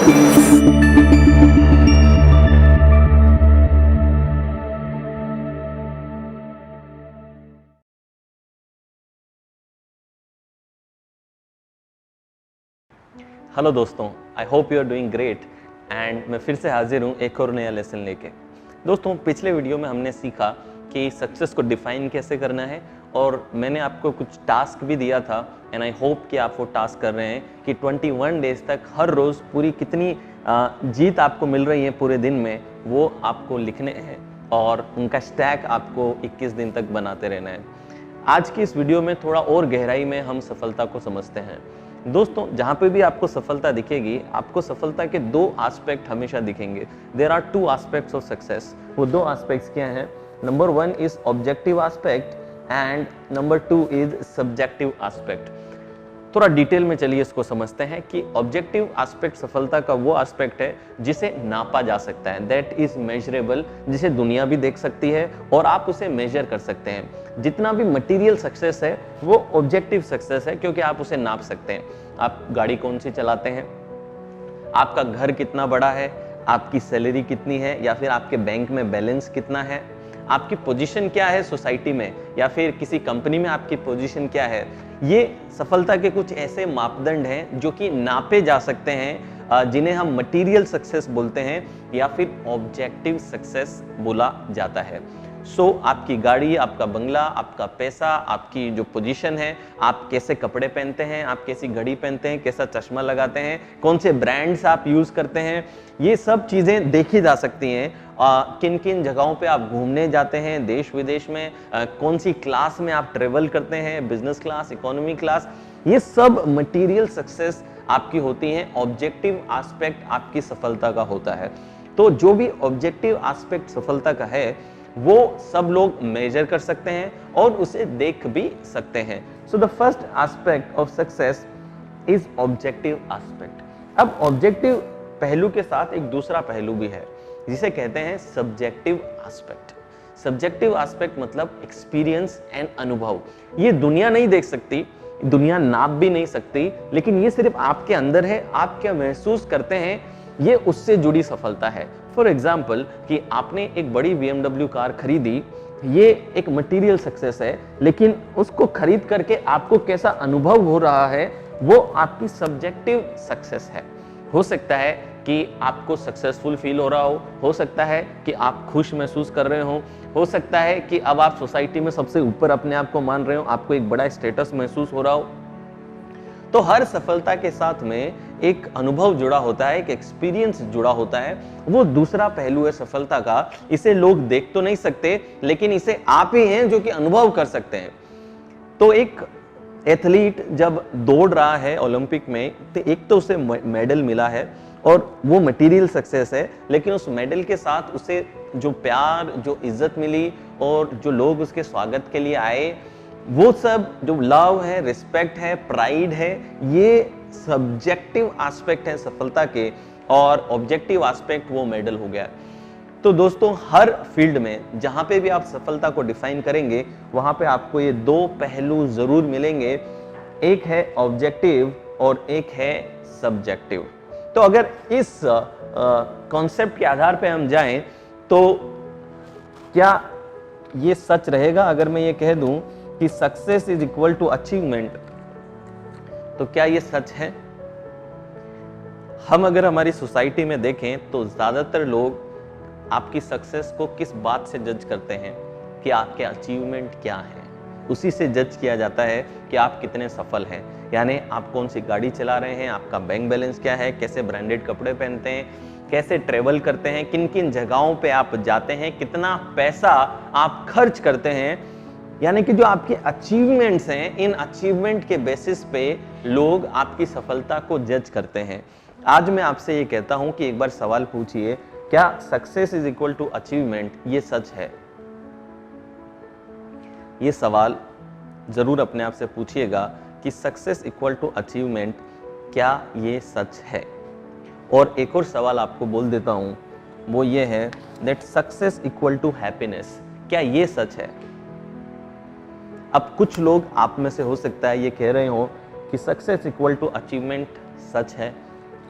Hello दोस्तों, I hope you are doing great and मैं फिर से हाजिर हूँ एक और नया लेसन लेके। दोस्तों, पिछले वीडियो में हमने सीखा कि सक्सेस को डिफाइन कैसे करना है और मैंने आपको कुछ टास्क भी दिया था एंड आई होप कि आप वो टास्क कर रहे हैं कि 21 डेज तक हर रोज़ पूरी कितनी जीत आपको मिल रही है पूरे दिन में, वो आपको लिखने हैं और उनका स्टैक आपको 21 दिन तक बनाते रहना है। आज की इस वीडियो में थोड़ा और गहराई में हम सफलता को समझते हैं। दोस्तों, जहाँ पे भी आपको सफलता दिखेगी, आपको सफलता के दो एस्पेक्ट हमेशा दिखेंगे। There are two aspects of success. वो दो एस्पेक्ट्स क्या हैं? Number 1 is objective aspect and number 2 is subjective aspect. थोड़ा डिटेल में चलिए इसको समझते हैं कि ऑब्जेक्टिव एस्पेक्ट सफलता का वो एस्पेक्ट है जिसे नापा जा सकता है, दैट इज मेजरेबल, जिसे दुनिया भी देख सकती है और आप उसे मेजर कर सकते हैं। जितना भी मटेरियल सक्सेस है वो ऑब्जेक्टिव सक्सेस है, क्योंकि आप उसे नाप सकते हैं। आप गाड़ी कौन सी चलाते हैं, आपका घर कितना बड़ा है, आपकी सैलरी कितनी है, या फिर आपके बैंक में बैलेंस कितना है, आपकी पोजीशन क्या है सोसाइटी में या फिर किसी कंपनी में आपकी पोजीशन क्या है। ये सफलता के कुछ ऐसे मापदंड हैं जो कि नापे जा सकते हैं, जिन्हें हम मटेरियल सक्सेस बोलते हैं या फिर ऑब्जेक्टिव सक्सेस बोला जाता है। आपकी गाड़ी, आपका बंगला, आपका पैसा, आपकी जो पोजीशन है, आप कैसे कपड़े पहनते हैं, आप कैसी घड़ी पहनते हैं, कैसा चश्मा लगाते हैं, कौन से ब्रांड्स आप यूज करते हैं, ये सब चीजें देखी जा सकती हैं। किन किन जगहों पे आप घूमने जाते हैं देश विदेश में, कौन सी क्लास में आप ट्रेवल करते हैं, बिजनेस क्लास, इकोनॉमी क्लास, ये सब मटेरियल सक्सेस आपकी होती हैं। ऑब्जेक्टिव एस्पेक्ट आपकी सफलता का होता है। तो जो भी ऑब्जेक्टिव एस्पेक्ट सफलता का है वो सब लोग मेजर कर सकते हैं और उसे देख भी सकते हैं। So the first aspect of success is objective aspect. अब ऑब्जेक्टिव पहलू के साथ एक दूसरा पहलू भी है जिसे कहते हैं सब्जेक्टिव एस्पेक्ट। सब्जेक्टिव एस्पेक्ट मतलब एक्सपीरियंस एंड अनुभव। ये दुनिया नहीं देख सकती, दुनिया नाप भी नहीं सकती, लेकिन ये सिर्फ आपके अंदर है। आप क्या महसूस करते हैं, ये उससे जुड़ी सफलता है। फॉर एग्जाम्पल कि आपने एक बड़ी BMW कार खरीदी, ये एक मटेरियल सक्सेस है, लेकिन उसको खरीद करके आपको कैसा अनुभव हो रहा है वो आपकी सब्जेक्टिव सक्सेस है। हो सकता है कि आपको सक्सेसफुल फील हो रहा हो सकता है कि आप खुश महसूस कर रहे हो सकता है कि अब आप सोसाइटी में सबसे ऊपर अपने आप को मान रहे हो, आपको एक बड़ा स्टेटस महसूस हो रहा हो। तो हर सफलता के साथ में एक अनुभव जुड़ा होता है, एक एक्सपीरियंस जुड़ा होता है। वो दूसरा पहलू है सफलता का। इसे लोग देख तो नहीं सकते, लेकिन इसे आप ही हैं जो कि अनुभव कर सकते हैं। तो एक एथलीट जब दौड़ रहा है ओलंपिक में, तो एक तो उसे मेडल मिला है और वो मटेरियल सक्सेस है, लेकिन उस मेडल के साथ उसे जो प्यार, जो इज्जत मिली और जो लोग उसके स्वागत के लिए आए, वो सब जो लव है, रिस्पेक्ट है, प्राइड है, ये सब्जेक्टिव एस्पेक्ट है सफलता के, और ऑब्जेक्टिव एस्पेक्ट वो मेडल हो गया। तो दोस्तों, हर फील्ड में जहां पे भी आप सफलता को डिफाइन करेंगे वहां पे आपको ये दो पहलू जरूर मिलेंगे, एक है ऑब्जेक्टिव और एक है सब्जेक्टिव। तो अगर इस कॉन्सेप्ट के आधार पे हम जाएं तो क्या ये सच रहेगा अगर मैं ये कह दूं कि success is equal to achievement? तो क्या ये सच है? हम अगर हमारी सोसाइटी में देखें तो ज्यादातर लोग आपकी सक्सेस को किस बात से जज करते हैं कि आपके अचीवमेंट क्या है। उसी से जज किया जाता है कि आप कितने सफल हैं। यानी आप कौन सी गाड़ी चला रहे हैं, आपका बैंक बैलेंस क्या है, कैसे ब्रांडेड कपड़े पहनते हैं, कैसे ट्रेवल करते हैं, किन किन जगहों पे आप जाते हैं, कितना पैसा आप खर्च करते हैं। यानी कि जो आपके अचीवमेंट्स हैं, इन अचीवमेंट के बेसिस पे लोग आपकी सफलता को जज करते हैं। आज मैं आपसे ये कहता हूं कि एक बार सवाल पूछिए, क्या success is equal to achievement? ये सच है? ये सवाल जरूर अपने आप से पूछिएगा कि सक्सेस इक्वल टू अचीवमेंट, क्या ये सच है? और एक और सवाल आपको बोल देता हूं, वो ये है that success equal to happiness, क्या ये सच है? अब कुछ लोग आप में से हो सकता है ये कह रहे हो कि सक्सेस इक्वल टू अचीवमेंट सच है,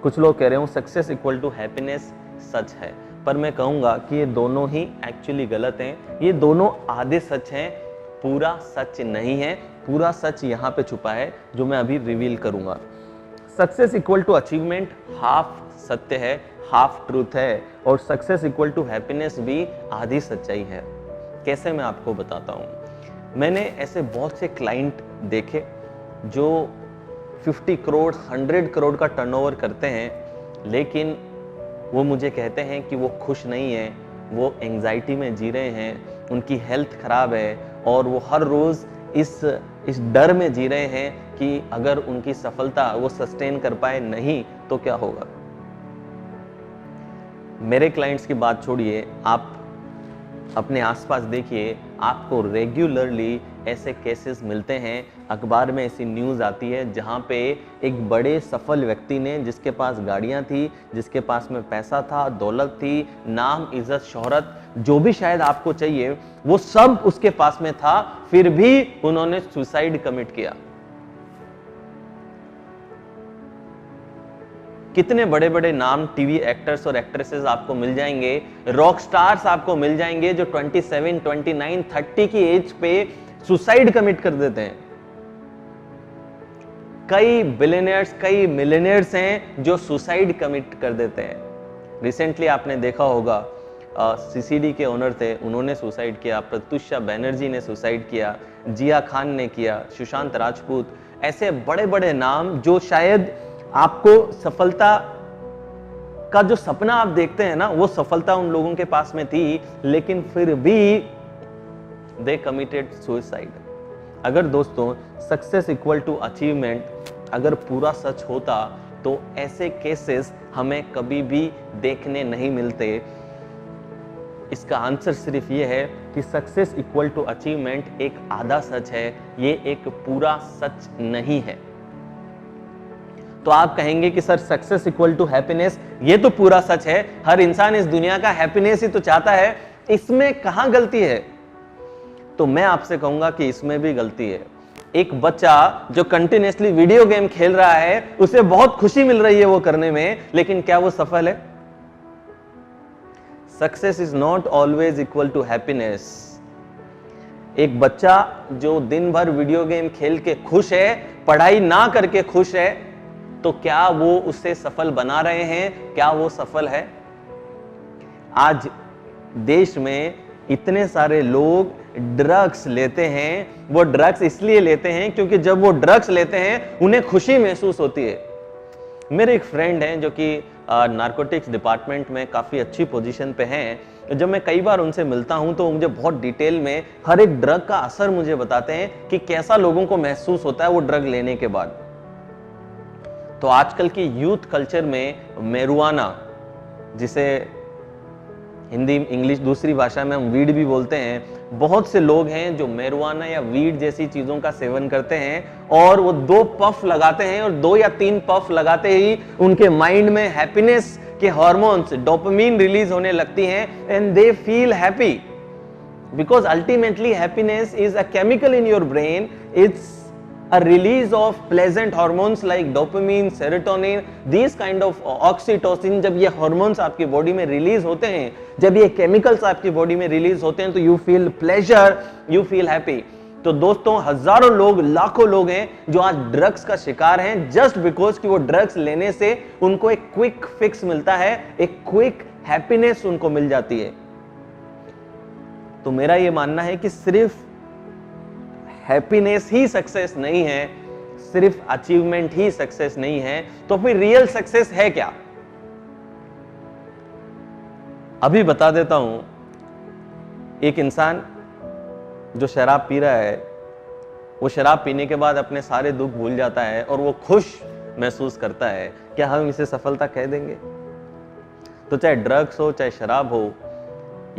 कुछ लोग कह रहे हो सक्सेस इक्वल टू हैप्पीनेस सच है, पर मैं कहूँगा कि ये दोनों ही एक्चुअली गलत हैं। ये दोनों आधे सच हैं, पूरा सच नहीं है। पूरा सच यहाँ पे छुपा है जो मैं अभी रिवील करूँगा। Success equal to achievement half सत्य है, हाफ ट्रूथ है, और सक्सेस इक्वल टू हैप्पीनेस भी आधी सच्चाई है। कैसे, मैं आपको बताता हूँ। मैंने ऐसे बहुत से क्लाइंट देखे जो 50 करोड़ 100 करोड़ का टर्नओवर करते हैं, लेकिन वो मुझे कहते हैं कि वो खुश नहीं है, वो एंजाइटी में जी रहे हैं, उनकी हेल्थ खराब है और वो हर रोज़ इस डर में जी रहे हैं कि अगर उनकी सफलता वो सस्टेन कर पाए नहीं तो क्या होगा। मेरे क्लाइंट्स की बात छोड़िए, आप अपने आसपास देखिए, आपको रेगुलरली ऐसे केसेस मिलते हैं। अखबार में ऐसी न्यूज़ आती है जहाँ पे एक बड़े सफल व्यक्ति ने, जिसके पास गाड़ियाँ थी, जिसके पास में पैसा था, दौलत थी, नाम, इज्जत, शोहरत, जो भी शायद आपको चाहिए वो सब उसके पास में था, फिर भी उन्होंने सुसाइड कमिट किया। कितने बड़े बड़े नाम टीवी एक्टर्स और एक्ट्रेसेस आपको मिल जाएंगे, रॉक स्टार्स आपको मिल जाएंगे जो 27, 29, 30 की एज पे सुसाइड कमिट कर देते हैं। कई बिलियनियर्स, कई मिलियनियर्स हैं जो सुसाइड कमिट कर देते हैं। रिसेंटली आपने देखा होगा, सीसीडी के ओनर थे, उन्होंने सुसाइड किया, प्रत्युषा बैनर्जी ने सुसाइड किया, जिया खान ने किया, सुशांत राजपूत, ऐसे बड़े बड़े नाम जो शायद आपको सफलता का जो सपना आप देखते हैं ना, वो सफलता उन लोगों के पास में थी, लेकिन फिर भी दे कमिटेड सुसाइड। अगर दोस्तों सक्सेस इक्वल टू अचीवमेंट अगर पूरा सच होता तो ऐसे केसेस हमें कभी भी देखने नहीं मिलते। इसका आंसर सिर्फ ये है कि सक्सेस इक्वल टू अचीवमेंट एक आधा सच है, ये एक पूरा सच नहीं है। तो आप कहेंगे कि sir success equal to happiness, ये तो पूरा सच है, हर इंसान इस दुनिया का हैप्पीनेस ही तो चाहता है, इसमें कहां गलती है? तो मैं आपसे कहूंगा कि इसमें भी गलती है। एक बच्चा जो कंटिन्यूअसली वीडियो गेम खेल रहा है, उसे बहुत खुशी मिल रही है वो करने में, लेकिन क्या वो सफल है? Success is not always equal to happiness. एक बच्चा जो दिन भर वीडियो गेम खेल के खुश है, पढ़ाई ना करके खुश है, तो क्या वो उसे सफल बना रहे हैं? क्या वो सफल है? आज देश में इतने सारे लोग ड्रग्स लेते हैं। वो ड्रग्स इसलिए लेते हैं क्योंकि जब वो ड्रग्स लेते हैं उन्हें खुशी महसूस होती है। मेरे एक फ्रेंड हैं जो कि नारकोटिक्स डिपार्टमेंट में काफ़ी अच्छी पोजीशन पे हैं। जब मैं कई बार उनसे मिलता हूं तो मुझे बहुत डिटेल में हर एक ड्रग का असर मुझे बताते हैं कि कैसा लोगों को महसूस होता है वो ड्रग लेने के बाद। तो आजकल की यूथ कल्चर में मैरिजुआना, जिसे हिंदी, इंग्लिश, दूसरी भाषा में हम वीड भी बोलते हैं, बहुत से लोग हैं जो मैरिजुआना या वीड जैसी चीजों का सेवन करते हैं और वो 2 पफ लगाते हैं और 2 या 3 पफ लगाते ही उनके माइंड में हैप्पीनेस के हार्मोन्स, डोपामिन रिलीज होने लगती हैं and they feel happy, because ultimately happiness is a chemical in your brain. It's a release of pleasant hormones like dopamine, serotonin, these kind of oxytocin। जब ये hormones आपकी body में release होते हैं, जब ये केमिकल्स आपकी बॉडी में रिलीज होते हैं, तो you feel pleasure, you feel happy। तो दोस्तों हजारों लोग, लाखों लोग हैं जो आज ड्रग्स का शिकार हैं, जस्ट बिकॉज कि वो ड्रग्स लेने से उनको एक क्विक फिक्स मिलता है, एक क्विक हैप्पीनेस उनको मिल जाती है। तो मेरा ये मानना है कि सिर्फ हैप्पीनेस ही सक्सेस नहीं है, सिर्फ अचीवमेंट ही सक्सेस नहीं है, तो फिर रियल सक्सेस है क्या? अभी बता देता हूं। एक इंसान जो शराब पी रहा है, वो शराब पीने के बाद अपने सारे दुख भूल जाता है और वो खुश महसूस करता है। क्या हम इसे सफलता कह देंगे? तो चाहे ड्रग्स हो, चाहे शराब हो,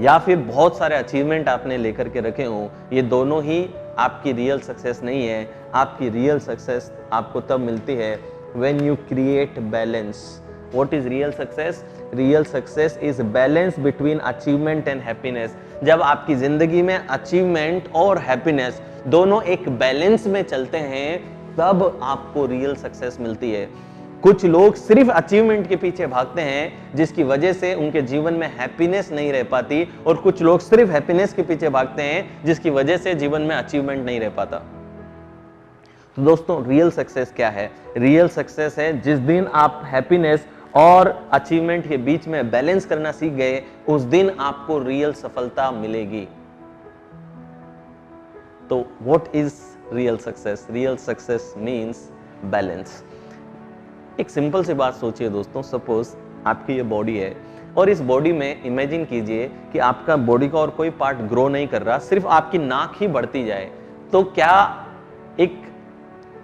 या फिर बहुत सारे अचीवमेंट आपने लेकर के रखे हो, ये दोनों ही आपकी रियल सक्सेस नहीं है। आपकी रियल सक्सेस आपको तब मिलती है when you create balance। What is real success? Real success is balance between achievement and happiness। जब आपकी जिंदगी में अचीवमेंट और हैप्पीनेस दोनों एक बैलेंस में चलते हैं, तब आपको रियल सक्सेस मिलती है। कुछ लोग सिर्फ अचीवमेंट के पीछे भागते हैं जिसकी वजह से उनके जीवन में हैप्पीनेस नहीं रह पाती, और कुछ लोग सिर्फ हैप्पीनेस के पीछे भागते हैं जिसकी वजह से जीवन में अचीवमेंट नहीं रह पाता। तो दोस्तों, रियल सक्सेस क्या है? रियल सक्सेस है जिस दिन आप हैप्पीनेस और अचीवमेंट के बीच में बैलेंस करना सीख गए, उस दिन आपको रियल सफलता मिलेगी। तो what is real success? Real success means balance. एक सिंपल सी बात सोचिए दोस्तों, सपोज आपकी ये बॉडी है और इस बॉडी में इमेजिन कीजिए कि आपका बॉडी का और कोई पार्ट ग्रो नहीं कर रहा, सिर्फ आपकी नाक ही बढ़ती जाए, तो क्या एक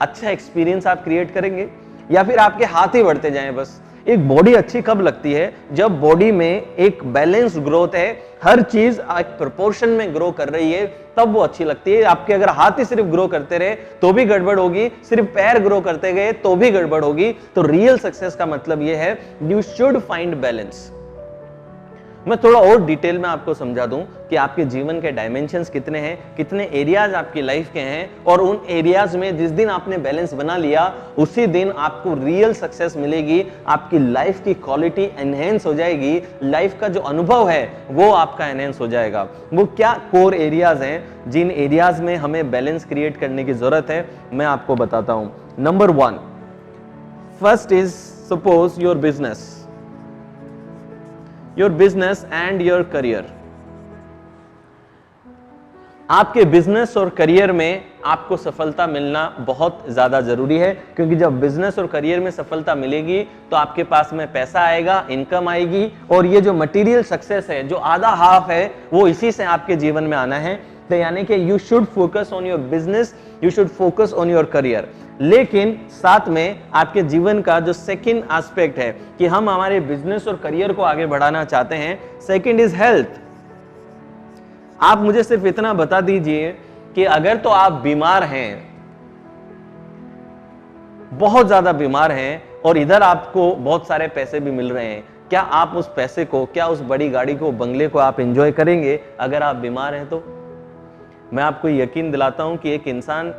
अच्छा एक्सपीरियंस आप क्रिएट करेंगे? या फिर आपके हाथ ही बढ़ते जाएं बस? एक बॉडी अच्छी कब लगती है? जब बॉडी में एक बैलेंस ग्रोथ है, हर चीज एक प्रोपोर्शन में ग्रो कर रही है, तब वो अच्छी लगती है। आपके अगर हाथ ही सिर्फ ग्रो करते रहे तो भी गड़बड़ होगी, सिर्फ पैर ग्रो करते गए तो भी गड़बड़ होगी। तो रियल सक्सेस का मतलब ये है, यू शुड फाइंड बैलेंस। मैं थोड़ा और डिटेल में आपको समझा दूं कि आपके जीवन के डायमेंशंस कितने हैं, कितने एरियाज आपकी लाइफ के हैं, और उन एरियाज में जिस दिन आपने बैलेंस बना लिया, उसी दिन आपको रियल सक्सेस मिलेगी। आपकी लाइफ की क्वालिटी एनहेंस हो जाएगी, लाइफ का जो अनुभव है वो आपका एनहेंस हो जाएगा। वो क्या कोर एरियाज हैं जिन एरियाज में हमें बैलेंस क्रिएट करने की जरूरत है, मैं आपको बताता हूं। Number 1, first is suppose your business and your career. आपके बिजनेस और करियर में आपको सफलता मिलना बहुत ज्यादा जरूरी है, क्योंकि जब बिजनेस और करियर में सफलता मिलेगी तो आपके पास में पैसा आएगा, इनकम आएगी, और ये जो मटेरियल सक्सेस है, जो आधा हाफ है, वो इसी से आपके जीवन में आना है। तो यानी कि you should focus on your business, you should focus on your career. लेकिन साथ में आपके जीवन का जो सेकंड एस्पेक्ट है कि हम हमारे बिजनेस और करियर को आगे बढ़ाना चाहते हैं, सेकंड इज हेल्थ। आप मुझे सिर्फ इतना बता दीजिए कि अगर तो आप बीमार हैं, बहुत ज्यादा बीमार हैं, और इधर आपको बहुत सारे पैसे भी मिल रहे हैं, क्या आप उस पैसे को, क्या उस बड़ी गाड़ी को, बंगले को आप एंजॉय करेंगे अगर आप बीमार हैं? तो मैं आपको यकीन दिलाता हूं कि एक इंसान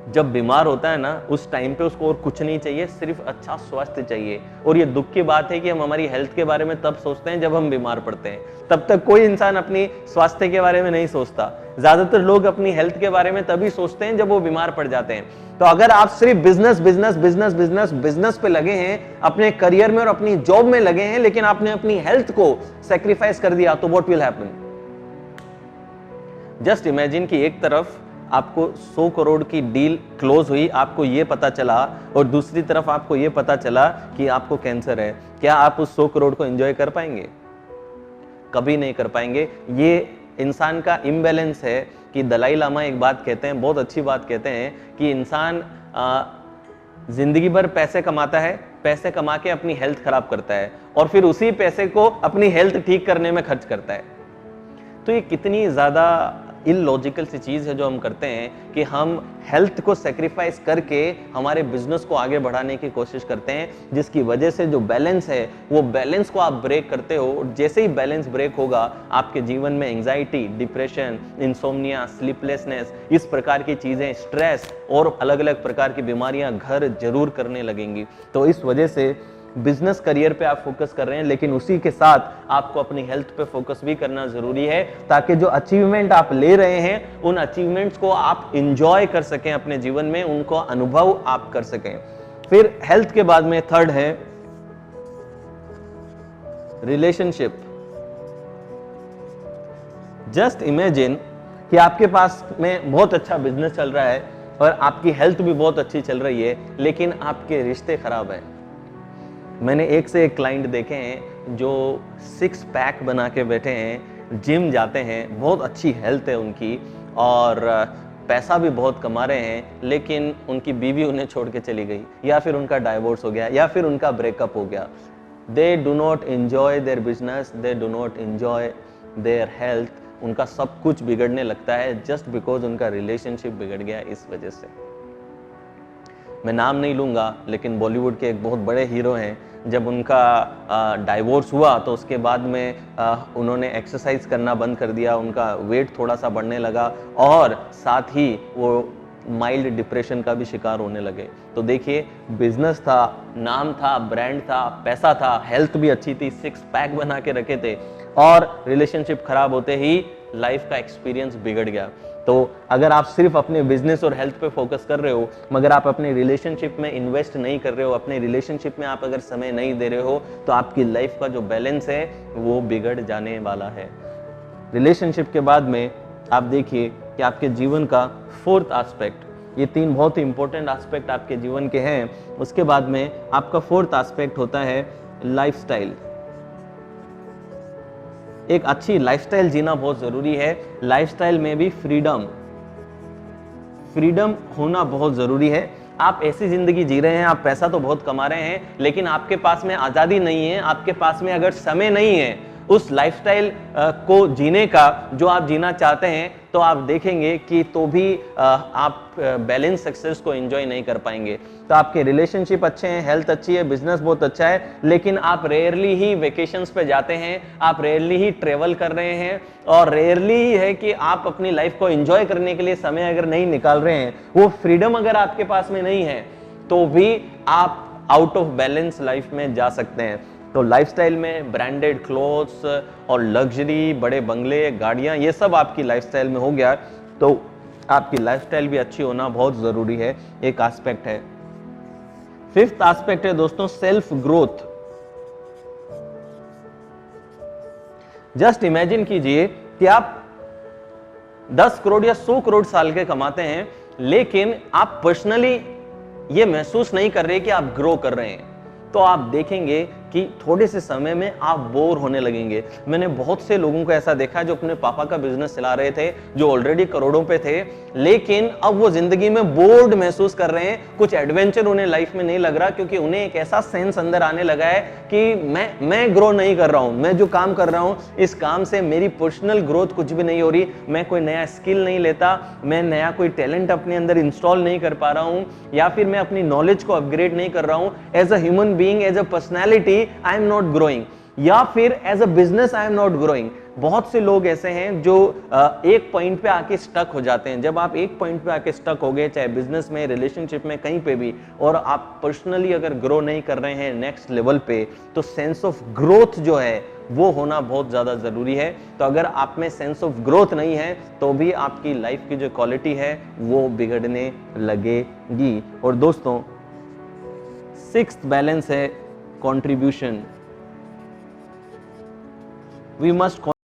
जब बीमार होता है ना, उस टाइम पे उसको और कुछ नहीं चाहिए, सिर्फ अच्छा स्वास्थ्य चाहिए। और ये दुख की बात है कि हम हमारी हेल्थ के बारे में तब सोचते हैं जब हम बीमार पड़ते हैं, तब तक कोई इंसान अपनी स्वास्थ्य के बारे में नहीं सोचता। ज्यादातर लोग अपनी हेल्थ के बारे में तभी सोचते हैं जब वो बीमार पड़ जाते हैं। तो अगर आप सिर्फ business business business business business पे लगे हैं, अपने करियर में और अपनी जॉब में लगे हैं, लेकिन आपने अपनी हेल्थ को सेक्रीफाइस कर दिया, तो what will happen? Just imagine कि एक तरफ आपको 100 करोड़ की डील क्लोज हुई, आपको ये पता चला, और दूसरी तरफ आपको ये पता चला कि आपको कैंसर है। क्या आप उस 100 करोड़ को एंजॉय कर पाएंगे? कभी नहीं कर पाएंगे। ये इंसान का इम्बैलेंस है कि दलाई लामा एक बात कहते हैं, बहुत अच्छी बात कहते हैं, कि इंसान जिंदगी भर पैसे कमाता है, पैसे कमा के अपनी हेल्थ खराब करता है, और फिर उसी पैसे को अपनी हेल्थ ठीक करने में खर्च करता है। तो ये कितनी ज्यादा इलॉजिकल सी चीज है जो हम करते हैं कि हम हेल्थ को सेक्रीफाइस करके हमारे बिजनेस को आगे बढ़ाने की कोशिश करते हैं, जिसकी वजह से जो बैलेंस है, वो बैलेंस को आप ब्रेक करते हो। और जैसे ही बैलेंस ब्रेक होगा, आपके जीवन में एंजाइटी, डिप्रेशन, इंसोम्निया, स्लीपलेसनेस, इस प्रकार की चीजें, स्ट्रेस और अलग अलग प्रकार की बीमारियां घर जरूर करने लगेंगी। तो इस वजह से बिजनेस करियर पे आप फोकस कर रहे हैं, लेकिन उसी के साथ आपको अपनी हेल्थ पे फोकस भी करना जरूरी है, ताकि जो अचीवमेंट आप ले रहे हैं, उन अचीवमेंट्स को आप एंजॉय कर सकें अपने जीवन में, उनको अनुभव आप कर सकें। फिर हेल्थ के बाद में थर्ड है रिलेशनशिप। जस्ट इमेजिन कि आपके पास में बहुत अच्छा बिजनेस चल रहा है और आपकी हेल्थ भी बहुत अच्छी चल रही है, लेकिन आपके रिश्ते खराब हैं। मैंने एक से एक क्लाइंट देखे हैं जो 6 पैक बना के बैठे हैं, जिम जाते हैं, बहुत अच्छी हेल्थ है उनकी और पैसा भी बहुत कमा रहे हैं, लेकिन उनकी बीवी उन्हें छोड़ के चली गई, या फिर उनका डाइवोर्स हो गया, या फिर उनका ब्रेकअप हो गया। They do not enjoy their business, they do not enjoy their health. उनका सब कुछ बिगड़ने लगता है जस्ट बिकॉज उनका रिलेशनशिप बिगड़ गया। इस वजह से मैं नाम नहीं लूंगा, लेकिन बॉलीवुड के एक बहुत बड़े हीरो हैं, जब उनका डाइवोर्स हुआ तो उसके बाद में उन्होंने एक्सरसाइज करना बंद कर दिया, उनका वेट थोड़ा सा बढ़ने लगा और साथ ही वो माइल्ड डिप्रेशन का भी शिकार होने लगे। तो देखिए, बिजनेस था, नाम था, ब्रांड था, पैसा था, हेल्थ भी अच्छी थी, सिक्स पैक बना के रखे थे, और रिलेशनशिप खराब होते ही लाइफ का एक्सपीरियंस बिगड़ गया। तो अगर आप सिर्फ अपने बिजनेस और हेल्थ पे फोकस कर रहे हो मगर आप अपने रिलेशनशिप में इन्वेस्ट नहीं कर रहे हो, अपने रिलेशनशिप में आप अगर समय नहीं दे रहे हो, तो आपकी लाइफ का जो बैलेंस है वो बिगड़ जाने वाला है। रिलेशनशिप के बाद में आप देखिए कि आपके जीवन का फोर्थ एस्पेक्ट, ये 3 बहुत ही इंपॉर्टेंट एस्पेक्ट आपके जीवन के हैं। उसके बाद में आपका फोर्थ एस्पेक्ट होता है लाइफस्टाइल। एक अच्छी लाइफस्टाइल जीना बहुत जरूरी है। लाइफस्टाइल में भी फ्रीडम होना बहुत जरूरी है। आप ऐसी जिंदगी जी रहे हैं, आप पैसा तो बहुत कमा रहे हैं, लेकिन आपके पास में आजादी नहीं है, आपके पास में अगर समय नहीं है उस लाइफस्टाइल को जीने का जो आप जीना चाहते हैं, तो आप देखेंगे कि तो भी आप बैलेंस सक्सेस को एंजॉय नहीं कर पाएंगे। तो आपके रिलेशनशिप अच्छे हैं, हेल्थ अच्छी है, बिजनेस बहुत अच्छा है, लेकिन आप रेयरली ही वेकेशंस पे जाते हैं, आप रेयरली ही ट्रेवल कर रहे हैं, और रेयरली ही है कि आप अपनी लाइफ को एंजॉय करने के लिए समय अगर नहीं निकाल रहे हैं, वो फ्रीडम अगर आपके पास में नहीं है, तो भी आप आउट ऑफ बैलेंस लाइफ में जा सकते हैं। तो लाइफस्टाइल में ब्रांडेड क्लोथ्स और लग्जरी, बड़े बंगले, गाड़ियां, ये सब आपकी लाइफस्टाइल में हो गया, तो आपकी लाइफस्टाइल भी अच्छी होना बहुत जरूरी है, एक एस्पेक्ट है। फिफ्थ एस्पेक्ट है दोस्तों सेल्फ ग्रोथ। जस्ट इमेजिन कीजिए कि आप 10 करोड़ या 100 करोड़ साल के कमाते हैं, लेकिन आप पर्सनली ये महसूस नहीं कर रहे कि आप ग्रो कर रहे हैं, तो आप देखेंगे कि थोड़े से समय में आप बोर होने लगेंगे। मैंने बहुत से लोगों को ऐसा देखा जो अपने पापा का बिजनेस चला रहे थे, जो ऑलरेडी करोड़ों पे थे, लेकिन अब वो जिंदगी में बोर्ड महसूस कर रहे हैं, कुछ एडवेंचर उन्हें लाइफ में नहीं लग रहा, क्योंकि उन्हें एक ऐसा सेंस अंदर आने लगा है कि मैं ग्रो नहीं कर रहा हूं, मैं जो काम कर रहा हूं इस काम से मेरी पर्सनल ग्रोथ कुछ भी नहीं हो रही, मैं कोई नया स्किल नहीं लेता, मैं नया कोई टैलेंट अपने अंदर इंस्टॉल नहीं कर पा रहा हूं, या फिर मैं अपनी नॉलेज को अपग्रेड नहीं कर रहा हूं। As a human being, as a personality I am not growing, या फिर as a business I am not growing. बहुत से लोग ऐसे हैं जो एक पॉइंट पे आके स्टक हो जाते हैं। जब आप एक पॉइंट पे आके स्टक हो गए, चाहे बिजनेस में, रिलेशनशिप में, कहीं पे भी, और आप पर्सनली अगर ग्रो नहीं कर रहे हैं नेक्स्ट लेवल पे, तो सेंस ऑफ ग्रोथ जो है वो होना बहुत ज्यादा जरूरी है। तो अगर आप में सेंस ऑफ ग्रोथ नहीं है, तो भी आपकी लाइफ की जो क्वालिटी है वो बिगड़ने लगेगी। और दोस्तों, सिक्स्थ बैलेंस है कंट्रीब्यूशन। We must